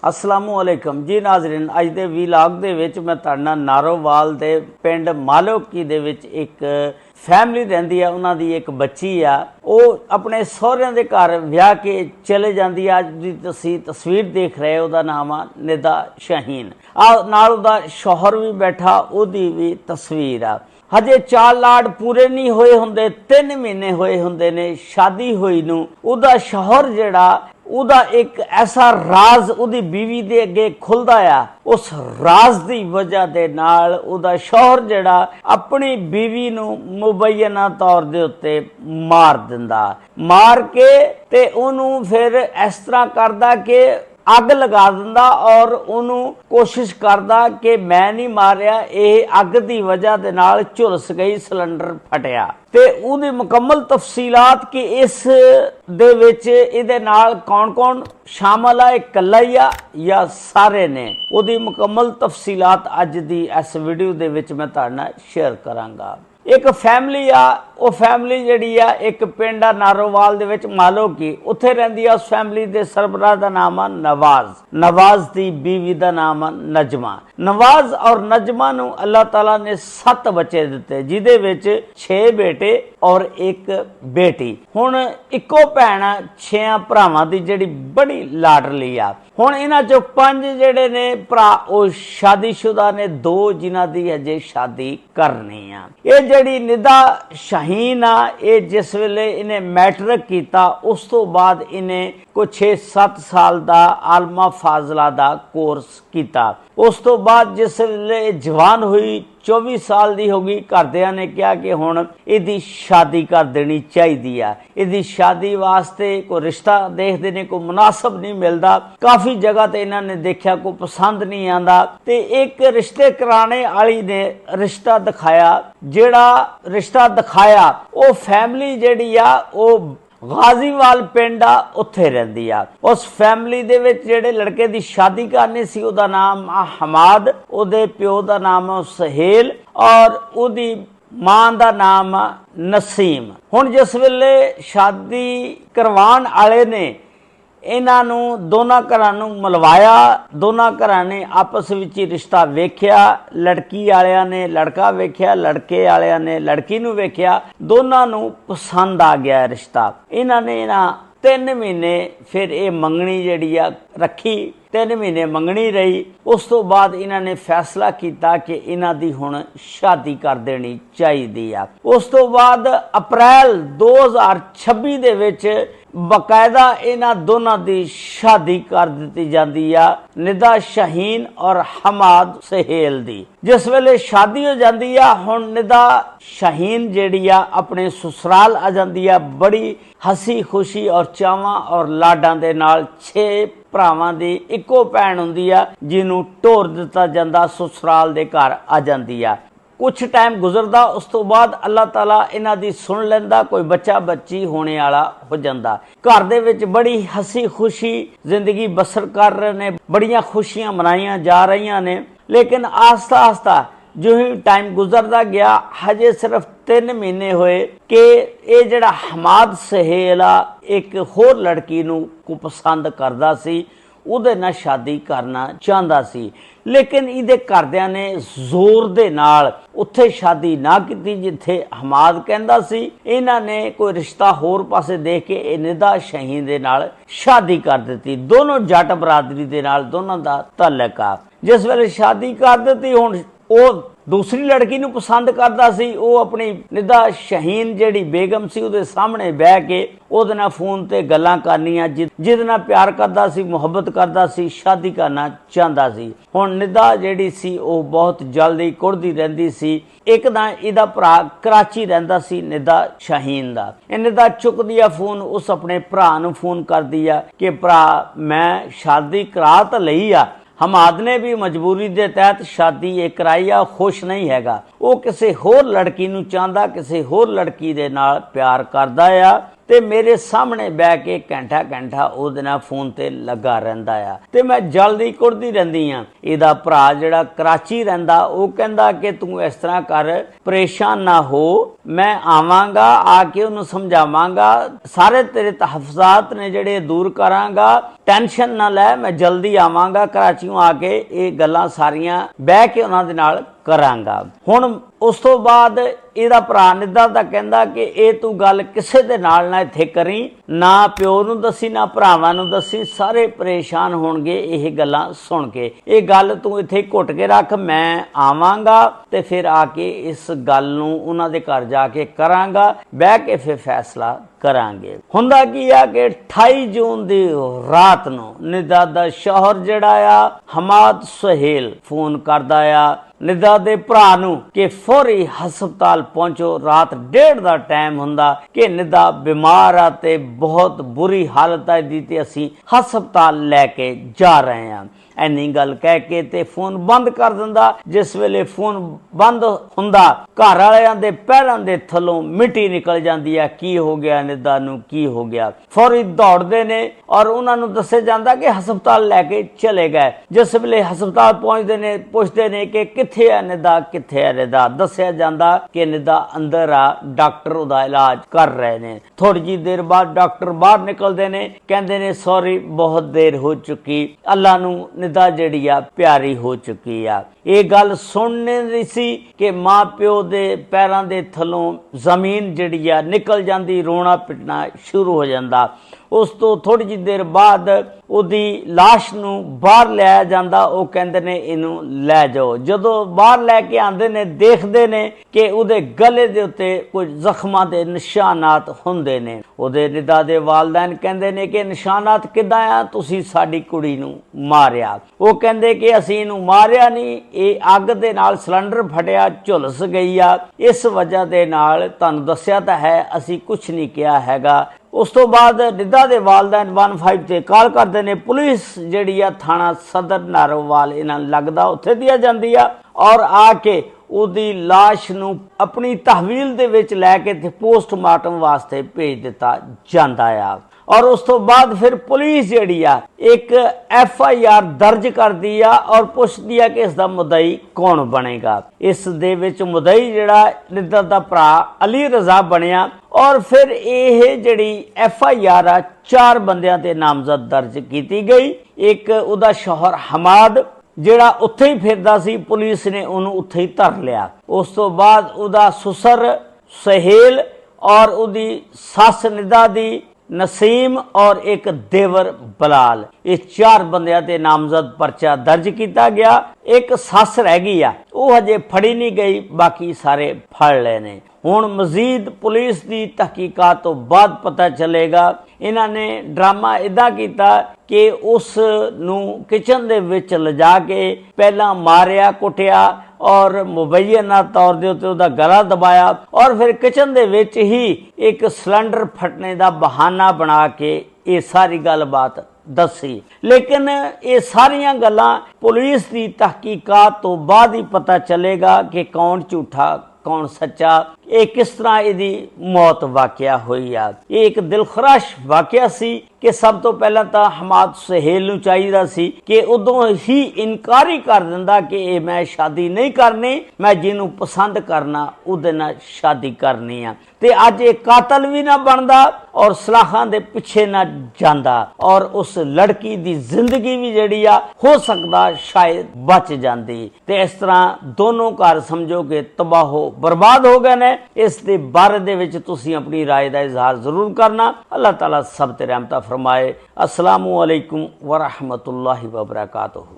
अस्सलामुअलैकुम जी नाज़रीन, अज दे वीलॉग दे विच मैं तुहाडे नाल नारोवाल दे पिंड मालोकी दे विच एक फैमिली रहिंदी है। उन्हां दी एक बच्ची आ, वो अपने सहुरिਆਂ दे घर विआह के चले जांदी है। अज दी तुसीं तस्वीर देख रहे हो, उहदा नाम आ निदा शाहीन। नाल उहदा शौहर भी बैठा, उहदी भी तस्वीर आ। हजे 4 लाड़ पूरे नहीं होए हुंदे, 3 महीने होए हुंदे ने शादी होई नूं। उहदा शौहर जिहड़ा उहदा एक ऐसा राज उहदी बीवी दे अगे खुलदा आ, उस राज दी वजह दे नाल उहदा शौहर जिहड़ा अपनी बीवी नूं मुबैना तौर दे उत्ते मार दिंदा। मार के ते उहनूं फिर इस तरह करदा कि अग लगा दिंदा और उन्होंने कोशिश करदा कि मैं नहीं मारिया, ये अग की वजह दे नाल झुलस गई, सिलेंडर फटिया। ते उहदी मुकम्मल तफसीलात कि इस दे विच इहदे नाल कौन कौन शामिल है, इकल्ला ही आ या सारे ने, उहदी मुकम्मल तफसीलात अज दी इस वीडियो दे विच मैं तुहाडे नाल शेयर करांगा। एक फैमिली आ, वो फैमिली जिहड़ी आ एक पिंड आ नारोवाल दे विच मालोकी, उत्थे रहिंदी आ। उस फैमिली दे सरबराह दा नाम आ नवाज। नवाज दी बीवी दा नाम आ नजमा। नवाज और नजमा नूं अल्लाह ताला ने 7 बच्चे दिते, जिहदे विच 6 बेटे और 1 बेटी। हुण इक्को भैण 6 भरावां दी जिहड़ी बड़ी लाडली आ। हुण इन्हां चों 5 जिहड़े ने भरा वो शादीशुदा ने, 2 जिन्हां दी अजे शादी करनी आ। ये जिहड़ी निदा शाहीन आ, ये जिस वेले इन्हें मैट्रिक किया उस तो बाद इन्हें कुछ 6-7 साल का आलमा फाजला का कोर्स किया। उस तो बाद जिस वेले जवान हुई 24 साल की होगी, घरदियां ने कहा कि हुण इहदी शादी कर देनी चाहिए आ। इहदी शादी वास्ते कोई रिश्ता देखते ने, कोई मुनासिब नहीं मिलता। काफ़ी जगह ते इन्हां ने देखा कोई पसंद नहीं आंदा, ते एक रिश्ते कराने वाली ने रिश्ता दिखाया। जिहड़ा रिश्ता दिखाया वो फैमिली जिहड़ी आ वो गाजीवाल पिंड आ, उत्थे रहिंदी आ। उस फैमिली दे विच जिहड़े लड़के दी शादी करनी सी, उहदा नाम आ हमाद, उहदे प्यो दा नाम आ सहेल और उहदी मां दा नाम आ नसीम। हुण जिस वेले शादी करवाण वाले ने इन्हां नूं दोनां घरां नूं मिलवाया, दोनां घरां ने आपस विच ही रिश्ता वेख्या। लड़की वालियां ने लड़का वेख्या, लड़के वालियां ने लड़की नूं वेख्या, दोनां नूं पसंद आ गया रिश्ता। इन्हां ने 3 महीने फिर ये मंगनी जिहड़ी आ रखी, 3 महीने मंगनी रही। उस तो बाद इन्हां ने फैसला किया कि इन्हां दी हुण शादी कर देनी चाहिदी आ। उस तो बाद अप्रैल 2026 दे विच बकायदा इन्हां दोनों की शादी कर दी जाती आ, निदा शाहीन और हमाद सहेल दी। जिस वेले शादी हो जाती आ, हुण निदा शाहीन जिहड़ी आ अपने ससुराल आ जाती आ, बड़ी हसी खुशी और चावां और लाडां दे नाल। 6 भरावां दी इक्को भैण हुंदी आ, जिन्हों ढोर दिता जांदा, ससुराल दे घर आ जाती आ। कुछ टाइम गुजरदा, उस तो बाद अल्लाह ताला इन्हां दी सुन लैंदा, कोई बच्चा बच्ची होने वाला हो जांदा। घर दे विच बड़ी हसी खुशी जिंदगी बसर कर रहे ने, बड़ियां खुशियां मनाइयां जा रही ने। लेकिन आस्ता आस्ता जो ही टाइम गुजरदा गया, हजे सिर्फ 3 महीने होए कि ये जिहड़ा हमाद सहेल आ एक होर लड़की नूं को पसंद करदा सी, उहदे नाल शादी करना चाहता सी। लेकिन इहदे घरदियां ने जोर दे नाल उत्थे शादी ना की जिथे हमाद कहंदा सी। इन्हां ने कोई रिश्ता होर पासे देख के निदा शाहीन दे नाल शादी कर दिती। दोनों जट बरादरी दे नाल दोनों दा तल्लक आ। जिस वेले शादी कर दिती, हुण ਉਹ दूसरी लड़की नूं पसंद करदा सी। वो अपनी निदा शाहीन जिहड़ी बेगम सी उहदे सामने बह के उहदे नाल फोन ते गल्लां करनियां, जिहदे नाल प्यार करदा सी, मुहब्बत करदा सी, शादी करना चाहता सी। हुण निदा जिहड़ी सी वो बहुत जल्दी कुड़दी रहिंदी सी। एक तां इहदा भरा कराची रहिंदा सी, निदा शाहीन दा। निदा चुकदी आ फोन, उस अपने भरा नूं फोन करदी आ कि भरा मैं शादी करा तां लई आ, हमाद ने भी मजबूरी के तहत शादी एक कराई आ, खुश नहीं हैगा। वो किसी होर लड़की नूं चाहता, किसी होर लड़की दे नाल प्यार करदा आ। ਤੇ ਮੇਰੇ ਸਾਹਮਣੇ ਬਹਿ ਕੇ ਘੰਟਾ ਘੰਟਾ ਉਹਦੇ ਨਾਲ ਫੋਨ ਤੇ ਲੱਗਾ ਰਹਿੰਦਾ ਆ ਤੇ ਮੈਂ ਜਲਦੀ ਕੁੜਦੀ ਰਹਿੰਦੀ ਆ। ਇਹਦਾ ਭਰਾ ਜਿਹੜਾ ਕਰਾਚੀ ਰਹਿੰਦਾ ਉਹ ਕਹਿੰਦਾ ਕਿ ਤੂੰ ਇਸ ਤਰ੍ਹਾਂ ਕਰ, ਪਰੇਸ਼ਾਨ ਨਾ ਹੋ, ਮੈਂ ਆਵਾਂਗਾ, ਆ ਕੇ ਉਹਨੂੰ ਸਮਝਾਵਾਂਗਾ, ਸਾਰੇ ਤੇਰੇ ਤਹਫਜ਼ਾਤ ਨੇ ਜਿਹੜੇ ਦੂਰ ਕਰਾਂਗਾ, ਟੈਨਸ਼ਨ ਨਾ ਲੈ, ਮੈਂ ਜਲਦੀ ਆਵਾਂਗਾ ਕਰਾਚੀੋਂ, ਆ ਕੇ ਇਹ ਗੱਲਾਂ ਸਾਰੀਆਂ ਬਹਿ ਕੇ ਉਹਨਾਂ ਦੇ ਨਾਲ ਕਰਾਂਗਾ। ਹੁਣ ਉਸ ਤੋਂ ਬਾਅਦ ਇਹਦਾ ਭਰਾ ਨਿੱਦਾ ਤਾਂ ਕਹਿੰਦਾ ਕਿ ਇਹ ਤੂੰ ਗੱਲ ਕਿਸੇ ਦੇ ਨਾਲ ਨਾ ਇੱਥੇ ਕਰੀ, ਨਾ ਪਿਓ ਨੂੰ ਦੱਸੀ ਨਾ ਭਰਾਵਾਂ ਨੂੰ ਦੱਸੀ, ਸਾਰੇ ਪਰੇਸ਼ਾਨ ਹੋਣਗੇ ਇਹ ਗੱਲਾਂ ਸੁਣ ਕੇ, ਇਹ ਗੱਲ ਤੂੰ ਇੱਥੇ ਘੁੱਟ ਕੇ ਰੱਖ, ਮੈਂ ਆਵਾਂਗਾ ਤੇ ਫਿਰ ਆ ਕੇ ਇਸ ਗੱਲ ਨੂੰ ਉਹਨਾਂ ਦੇ ਘਰ ਜਾ ਕੇ ਕਰਾਂਗਾ, ਬਹਿ ਕੇ ਫਿਰ ਫੈਸਲਾ ਕਰਾਂਗੇ। ਹੁੰਦਾ ਕੀ ਆ ਕਿ 28 ਜੂਨ ਦੀ ਰਾਤ ਨੂੰ ਨਿੱਦਾ ਦਾ ਸ਼ੌਹਰ ਜਿਹੜਾ ਆ ਹਮਾਦ ਸੁਹੇਲ ਫੋਨ ਕਰਦਾ ਆ ਨਿੱਦਾ ਦੇ ਭਰਾ ਨੂੰ ਕਿ ਫੌਰੀ ਹਸਪਤਾਲ ਪਹੁੰਚੋ। ਰਾਤ 1:30 ਦਾ ਟਾਈਮ ਹੁੰਦਾ ਕਿ ਨਿੱਦਾ ਬਿਮਾਰ ਆ ਤੇ ਬਹੁਤ ਬੁਰੀ ਹਾਲਤ ਹੈ ਦੀ ਤੇ ਅਸੀਂ ਹਸਪਤਾਲ ਲੈ ਕੇ ਜਾ ਰਹੇ ਹਾਂ। ਐਨੀ ਗੱਲ ਕਹਿ ਕੇ ਤੇ ਫੋਨ ਬੰਦ ਕਰ ਦਿੰਦਾ। ਜਿਸ ਵੇਲੇ ਫੋਨ ਬੰਦ ਹੁੰਦਾ ਘਰ ਵਾਲਿਆਂ ਦੇ ਪੈਰਾਂ ਦੇ ਥੱਲੋਂ ਮਿੱਟੀ ਨਿਕਲ ਜਾਂਦੀ ਹੈ। ਕੀ ਹੋ ਗਿਆ ਨਿੱਦਾ ਨੂੰ, ਕੀ ਹੋ ਗਿਆ? ਫੌਰੀ ਦੌੜਦੇ ਨੇ ਔਰ ਉਹਨਾਂ ਨੂੰ ਦੱਸਿਆ ਜਾਂਦਾ ਕਿ ਹਸਪਤਾਲ ਲੈ ਕੇ ਚਲੇ ਗਏ। ਜਿਸ ਵੇਲੇ ਹਸਪਤਾਲ ਪਹੁੰਚਦੇ ਨੇ ਪੁੱਛਦੇ ਨੇ ਕਿ ਕਿੱਥੇ ਹੈ ਨਿੱਦਾ, ਕਿੱਥੇ ਹੈ ਨਿੱਦਾ? ਦੱਸਿਆ ਜਾਂਦਾ ਕਿ ਨਿੱਦਾ ਅੰਦਰ ਆ, ਡਾਕਟਰ ਉਹਦਾ ਇਲਾਜ ਕਰ ਰਹੇ ਨੇ। ਥੋੜੀ ਜਿਹੀ ਦੇਰ ਬਾਅਦ ਡਾਕਟਰ ਬਾਹਰ ਨਿਕਲਦੇ ਨੇ, ਕਹਿੰਦੇ ਨੇ ਸੌਰੀ ਬਹੁਤ ਦੇਰ ਹੋ ਚੁੱਕੀ, ਅੱਲਾ ਨੂੰ ਨਿੱਦਾ ਜਿਹੜੀ ਆ ਪਿਆਰੀ ਹੋ ਚੁੱਕੀ ਆ। ਇਹ ਗੱਲ ਸੁਣਨੇ ਦੀ ਸੀ ਕਿ ਮਾਂ ਪਿਓ ਦੇ ਪੈਰਾਂ ਦੇ ਥੱਲੋਂ ਜ਼ਮੀਨ ਜਿਹੜੀ ਆ ਨਿਕਲ ਜਾਂਦੀ, ਰੋਣਾ ਪਿੱਟਣਾ ਸ਼ੁਰੂ ਹੋ ਜਾਂਦਾ। ਉਸ ਤੋਂ ਥੋੜੀ ਜਿਹੀ ਦੇਰ ਬਾਅਦ ਉਹਦੀ ਲਾਸ਼ ਨੂੰ ਬਾਹਰ ਲਿਆਇਆ ਜਾਂਦਾ। ਉਹ ਕਹਿੰਦੇ ਨੇ ਇਹਨੂੰ ਲੈ ਜਾਓ। ਜਦੋਂ ਬਾਹਰ ਲੈ ਕੇ ਆਉਂਦੇ ਨੇ ਦੇਖਦੇ ਨੇ ਕਿ ਉਹਦੇ ਗਲੇ ਦੇ ਉੱਤੇ ਕੁਝ ਜ਼ਖਮਾਂ ਦੇ ਨਿਸ਼ਾਨਾਤ ਹੁੰਦੇ ਨੇ। ਉਹਦੇ ਨਿੱਦਾ ਦੇ ਵਾਲਿदैन ਕਹਿੰਦੇ ਨੇ ਕਿ ਨਿਸ਼ਾਨਾਤ ਕਿੱਦਾਂ ਆ, ਤੁਸੀਂ ਸਾਡੀ ਕੁੜੀ ਨੂੰ ਮਾਰਿਆ? ਉਹ ਕਹਿੰਦੇ ਕਿ ਅਸੀਂ ਇਹਨੂੰ ਮਾਰਿਆ ਨਹੀਂ, ਇਹ ਅੱਗ ਦੇ ਨਾਲ ਸਿਲੰਡਰ ਫਟਿਆ, ਝੁਲਸ ਗਈ ਆ, ਇਸ ਵਜ੍ਹਾ ਦੇ ਨਾਲ ਤੁਹਾਨੂੰ ਦੱਸਿਆ ਤਾਂ ਹੈ, ਅਸੀਂ ਕੁਝ ਨਹੀਂ ਕਿਹਾ ਹੈਗਾ। ਉਸ ਤੋਂ ਬਾਅਦ ਨਿੱਦਾ ਦੇ ਵਾਲਿदैन 15 ਤੇ ਕਾਲ ਕਰਦੇ ਨੇ। ਪੁਲਿਸ ਜਿਹੜੀ ਆ ਥਾਣਾ ਸਦਰ ਨਾਰੋਵਾਲ ਇਹਨਾਂ ਨੂੰ ਲੱਗਦਾ ਉੱਥੇ ਦੀ ਜਾਂਦੀ ਆ ਔਰ ਆ ਕੇ ਉਹਦੀ ਲਾਸ਼ ਨੂੰ ਆਪਣੀ ਤਹਵੀਲ ਦੇ ਵਿੱਚ ਲੈ ਕੇ ਤੇ ਪੋਸਟਮਾਰਟਮ ਵਾਸਤੇ ਭੇਜ ਦਿੱਤਾ ਜਾਂਦਾ ਆ। ਔਰ ਉਸ ਤੋਂ ਬਾਅਦ ਫਿਰ ਪੁਲਿਸ ਜਿਹੜੀ ਆ ਇੱਕ FIR ਦਰਜ ਕਰਦੀ ਆ ਔਰ ਪੁੱਛਦੀ ਆ ਕਿ ਇਸ ਦਾ ਮੁਦਈ ਕੌਣ ਬਣੇਗਾ। ਇਸ ਦੇ ਵਿੱਚ ਮੁਦਈ ਜਿਹੜਾ ਨਿੱਦਾ ਦਾ ਭਰਾ ਅਲੀ ਰਜ਼ਾ ਬਣਿਆ ਔਰ ਫਿਰ ਇਹ ਜਿਹੜੀ FIR ਆ 4 ਬੰਦਿਆਂ ਤੇ ਨਾਮਜ਼ਦ ਦਰਜ ਕੀਤੀ ਗਈ। ਇੱਕ ਉਹਦਾ ਸ਼ੌਹਰ ਹਮਾਦ ਜਿਹੜਾ ਉੱਥੇ ਹੀ ਫਿਰਦਾ ਸੀ, ਪੁਲਿਸ ਨੇ ਉਹਨੂੰ ਉੱਥੇ ਹੀ ਧਰ ਲਿਆ। ਉਸ ਤੋਂ ਬਾਅਦ ਉਹਦਾ ਸੁਸਰ ਸੁਹੇਲ ਔਰ ਉਹਦੀ ਸੱਸ ਨਿੱਦਾ ਦੀ ਨਸੀਮ ਔਰ ਇੱਕ ਦੇਵਰ ਬਲਾਲ, ਇਹ 4 ਬੰਦਿਆਂ ਤੇ ਨਾਮਜ਼ਦ ਪਰਚਾ ਦਰਜ ਕੀਤਾ ਗਿਆ। ਇੱਕ ਸੱਸ ਰਹਿ ਗਈ ਆ, ਉਹ ਹਜੇ ਫੜੀ ਨਹੀਂ ਗਈ, ਬਾਕੀ ਸਾਰੇ ਫੜ ਲਏ ਨੇ। ਹੁਣ ਮਜ਼ੀਦ ਪੁਲਿਸ ਦੀ ਤਹਿਕੀਕਾਤ ਤੋਂ ਬਾਅਦ ਪਤਾ ਚੱਲੇਗਾ। ਇਹਨਾਂ ਨੇ ਡਰਾਮਾ ਇਦਾਂ ਕੀਤਾ ਕਿ ਉਸ ਨੂੰ ਕਿਚਨ ਦੇ ਵਿੱਚ ਲਿਜਾ ਕੇ ਪਹਿਲਾਂ ਮਾਰਿਆ ਕੁੱਟਿਆ ਔਰ ਮੁਬੈਨਾ ਤੌਰ ਦੇ ਉੱਤੇ ਉਹਦਾ ਗਲਾ ਦਬਾਇਆ ਔਰ ਫਿਰ ਕਿਚਨ ਦੇ ਵਿੱਚ ਹੀ ਇੱਕ ਸਿਲੰਡਰ ਫਟਣੇ ਦਾ ਬਹਾਨਾ ਬਣਾ ਕੇ ਇਹ ਸਾਰੀ ਗੱਲਬਾਤ ਦੱਸੀ। ਲੇਕਿਨ ਇਹ ਸਾਰੀਆਂ ਗੱਲਾਂ ਪੁਲਿਸ ਦੀ ਤਹਿਕੀਕਾਤ ਤੋਂ ਬਾਅਦ ਹੀ ਪਤਾ ਚੱਲੇਗਾ ਕਿ ਕੌਣ ਝੂਠਾ ਕੌਣ ਸੱਚਾ, ਇਹ ਕਿਸ ਤਰ੍ਹਾਂ ਇਹਦੀ ਮੌਤ ਵਾਕਿਆ ਹੋਈ ਆ। ਇਹ ਇੱਕ ਦਿਲਖਰਾਸ਼ ਵਾਕਿਆ ਸੀ ਕਿ ਸਭ ਤੋਂ ਪਹਿਲਾਂ ਤਾਂ ਹਮਾਦ ਸੁਹੇਲ ਨੂੰ ਚਾਹੀਦਾ ਸੀ ਕਿ ਉਦੋਂ ਹੀ ਇਨਕਾਰੀ ਕਰ ਦਿੰਦਾ ਕਿ ਇਹ ਮੈਂ ਸ਼ਾਦੀ ਨਹੀਂ ਕਰਨੀ, ਮੈਂ ਜਿਹਨੂੰ ਪਸੰਦ ਕਰਨਾ ਉਹਦੇ ਨਾਲ ਸ਼ਾਦੀ ਕਰਨੀ ਆ। ਤੇ ਅੱਜ ਇਹ ਕਾਤਲ ਵੀ ਨਾ ਬਣਦਾ ਔਰ ਸਲਾਖਾਂ ਦੇ ਪਿੱਛੇ ਨਾ ਜਾਂਦਾ ਔਰ ਉਸ ਲੜਕੀ ਦੀ ਜ਼ਿੰਦਗੀ ਵੀ ਜਿਹੜੀ ਆ ਹੋ ਸਕਦਾ ਸ਼ਾਇਦ ਬਚ ਜਾਂਦੀ। ਤੇ ਇਸ ਤਰ੍ਹਾਂ ਦੋਨੋਂ ਘਰ ਸਮਝੋ ਕਿ ਤਬਾਹੋ ਬਰਬਾਦ ਹੋ ਗਏ ਨੇ। ਇਸ ਦੇ ਬਾਰੇ ਦੇ ਵਿੱਚ ਤੁਸੀਂ ਆਪਣੀ ਰਾਏ ਦਾ ਇਜ਼ਹਾਰ ਜ਼ਰੂਰ ਕਰਨਾ। ਅੱਲਾਹ ਤਾਲਾ ਸਭ ਤੇ ਰਹਿਮਤਾਂ फरमाए। अस्सलामु अलैकुम व रहमतुल्लाहि व बरकातुहू।